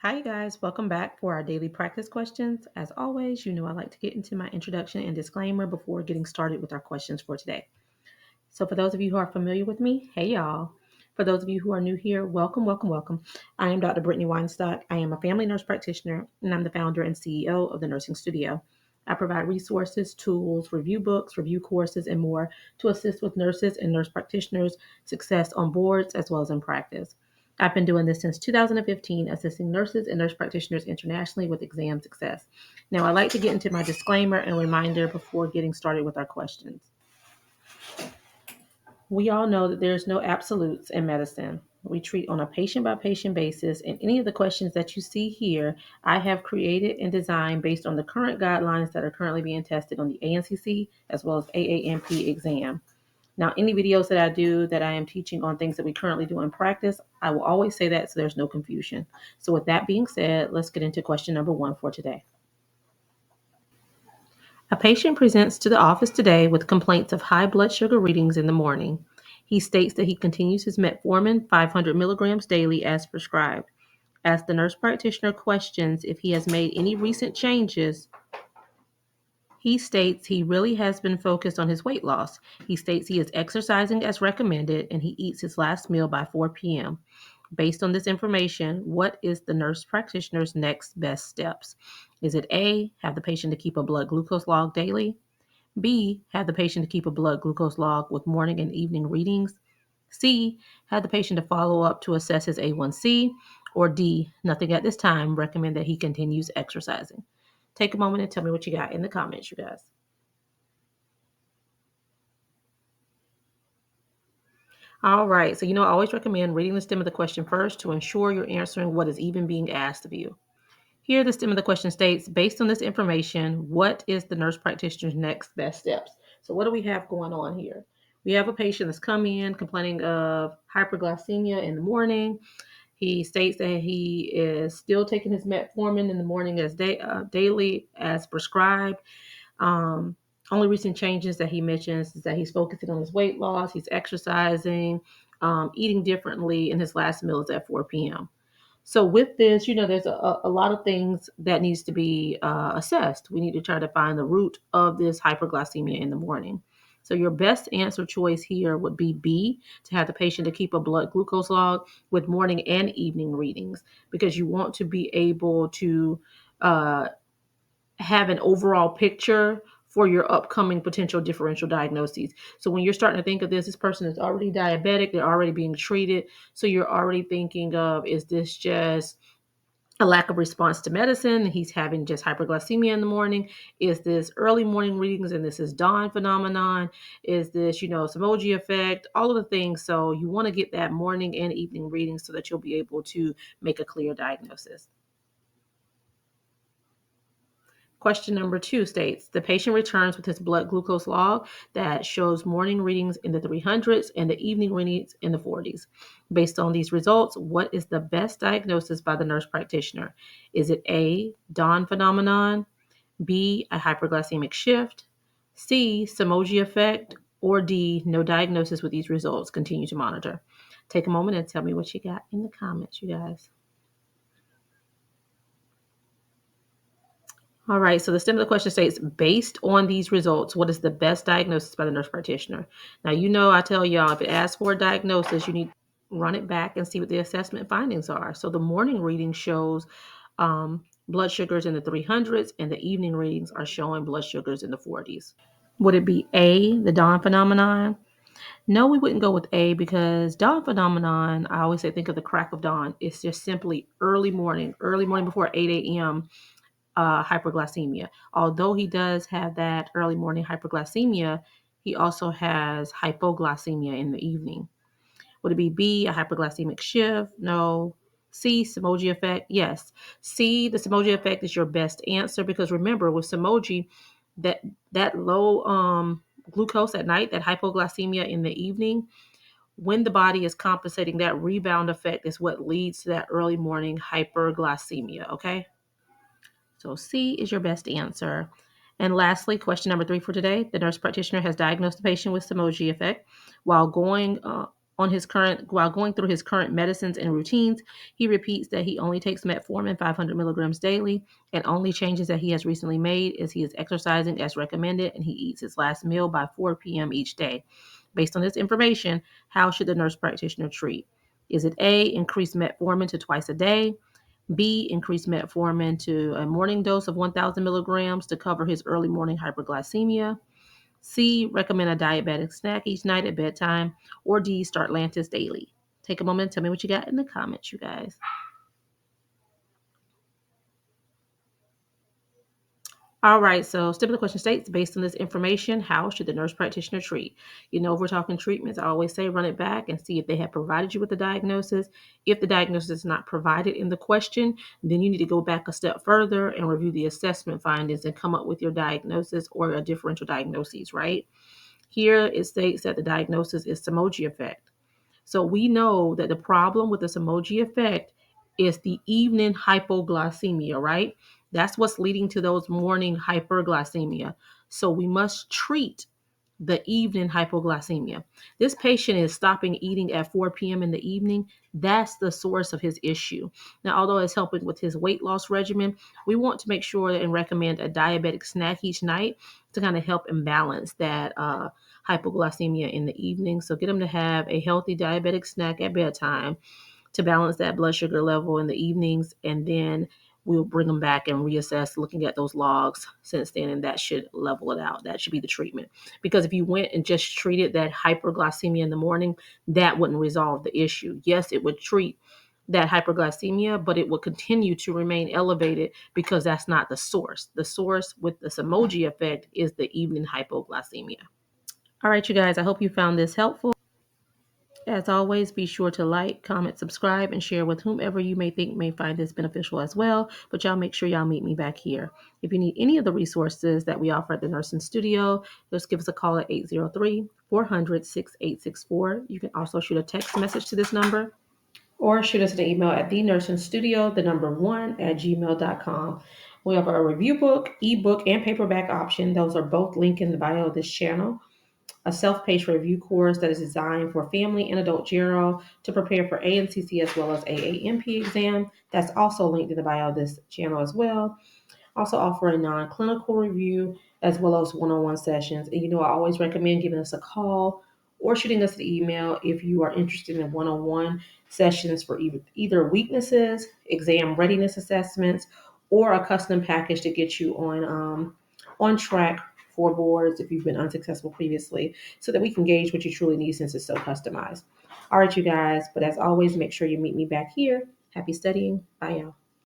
Hi, you guys. Welcome back for our daily practice questions. As always, I like to get into my introduction and disclaimer before getting started with our questions for today. So, for those of you who are familiar with me, hey, y'all. For those of you who are new here, welcome, welcome, welcome. I am Dr. Brittany Weinstock. I am a family nurse practitioner, and I'm the founder and CEO of the Nursing Studio. I provide resources, tools, review books, review courses, and more to assist with nurses and nurse practitioners' success on boards as well as in practice. I've been doing this since 2015, assisting nurses and nurse practitioners internationally with exam success. Now, I like to get into my disclaimer and reminder before getting started with our questions. We all know that there's no absolutes in medicine. We treat on a patient by patient basis, and any of the questions that you see here, I have created and designed based on the current guidelines that are currently being tested on the ANCC as well as AANP exam. Now, any videos that I do that I am teaching on things that we currently do in practice, I will always say that so there's no confusion. So, with that being said, let's get into question number one for today. A patient presents to the office today with complaints of high blood sugar readings in the morning. He states that he continues his metformin 500 milligrams daily as prescribed. As the nurse practitioner questions if he has made any recent changes, he states he really has been focused on his weight loss. He states he is exercising as recommended and he eats his last meal by 4 p.m. Based on this information, what is the nurse practitioner's next best steps? Is it A, have the patient to keep a blood glucose log daily? B, have the patient to keep a blood glucose log with morning and evening readings? C, have the patient to follow up to assess his A1C? Or D, nothing at this time, recommend that he continues exercising? Take a moment and tell me what you got in the comments, you guys. All right, so I always recommend reading the stem of the question first to ensure you're answering what is even being asked of you. Here, the stem of the question states, based on this information, what is the nurse practitioner's next best steps? So what do we have going on here? We have a patient that's come in complaining of hyperglycemia in the morning. He states that he is still taking his metformin in the morning as daily as prescribed. Um, Only recent changes that he mentions is that he's focusing on his weight loss, he's exercising, eating differently, and his last meal is at 4 p.m. So with this, there's a lot of things that needs to be assessed. We need to try to find the root of this hyperglycemia in the morning. So your best answer choice here would be B, to have the patient to keep a blood glucose log with morning and evening readings, because you want to be able to uh, have an overall picture for your upcoming potential differential diagnoses. So when you're starting to think of this person is already diabetic, they're already being treated. So you're already thinking of, is this just a lack of response to medicine? He's having just hyperglycemia in the morning. Is this early morning readings and this is dawn phenomenon? Is this, Samoji effect? All of the things. So you want to get that morning and evening readings so that you'll be able to make a clear diagnosis. Question number two states, the patient returns with his blood glucose log that shows morning readings in the 300s and the evening readings in the 40s. Based on these results, what is the best diagnosis by the nurse practitioner? Is it A, dawn phenomenon, B, a hyperglycemic shift, C, Samoji effect, or D, no diagnosis with these results, continue to monitor? Take a moment and tell me what you got in the comments, you guys. All right, so the stem of the question states, based on these results, what is the best diagnosis by the nurse practitioner? Now, I tell y'all, if it asks for a diagnosis, you need to run it back and see what the assessment findings are. So the morning reading shows blood sugars in the 300s, and the evening readings are showing blood sugars in the 40s. Would it be A, the dawn phenomenon? No, we wouldn't go with A, because dawn phenomenon, I always say think of the crack of dawn. It's just simply early morning before 8 a.m. Hyperglycemia. Although he does have that early morning hyperglycemia, he also has hypoglycemia in the evening. Would it be B, a hyperglycemic shift? No. C, Samoji effect? Yes. C, the Samoji effect is your best answer, because remember, with Samoji, that low glucose at night, that hypoglycemia in the evening, when the body is compensating, that rebound effect is what leads to that early morning hyperglycemia. Okay. So C is your best answer. And lastly, question number three for today. The nurse practitioner has diagnosed the patient with Samoji effect while going While going through his current medicines and routines, he repeats that he only takes metformin 500 milligrams daily, and only changes that he has recently made is he is exercising as recommended and he eats his last meal by 4 p.m. each day. Based on this information, how should the nurse practitioner treat? Is it A, increase metformin to twice a day? B, increase metformin to a morning dose of 1,000 milligrams to cover his early morning hyperglycemia? C, recommend a diabetic snack each night at bedtime? Or D, start Lantus daily? Take a moment and tell me what you got in the comments, you guys. All right, so step of the question states, based on this information, how should the nurse practitioner treat? If we're talking treatments, I always say run it back and see if they have provided you with the diagnosis. If the diagnosis is not provided in the question, then you need to go back a step further and review the assessment findings and come up with your diagnosis or a differential diagnosis, right? Here it states that the diagnosis is Samoji effect. So we know that the problem with the Samoji effect is the evening hypoglycemia, right? That's what's leading to those morning hyperglycemia. So we must treat the evening hypoglycemia. This patient is stopping eating at 4 p.m. in the evening. That's the source of his issue. Now, although it's helping with his weight loss regimen, we want to make sure and recommend a diabetic snack each night to kind of help imbalance that hypoglycemia in the evening. So get him to have a healthy diabetic snack at bedtime to balance that blood sugar level in the evenings, and then we'll bring them back and reassess looking at those logs since then, and that should level it out. That should be the treatment. Because if you went and just treated that hyperglycemia in the morning, that wouldn't resolve the issue. Yes, it would treat that hyperglycemia, but it will continue to remain elevated because that's not the source. The source with the Samoji effect is the evening hypoglycemia. All right, you guys, I hope you found this helpful. As always, be sure to like, comment, subscribe, and share with whomever you may think may find this beneficial as well. But y'all make sure y'all meet me back here. If you need any of the resources that we offer at the Nursing Studio, just give us a call at 803-400-6864. You can also shoot a text message to this number or shoot us an email at thenursingstudio, the number 1 at gmail.com. We have a review book, ebook, and paperback option. Those are both linked in the bio of this channel. A self-paced review course that is designed for family and adult general to prepare for ANCC as well as AAMP exam. That's also linked in the bio of this channel as well. Also offer a non-clinical review as well as one-on-one sessions. And I always recommend giving us a call or shooting us an email if you are interested in one-on-one sessions for either weaknesses, exam readiness assessments, or a custom package to get you on track for boards if you've been unsuccessful previously, so that we can gauge what you truly need since it's so customized. All right, you guys, but as always, make sure you meet me back here. Happy studying. Bye, y'all.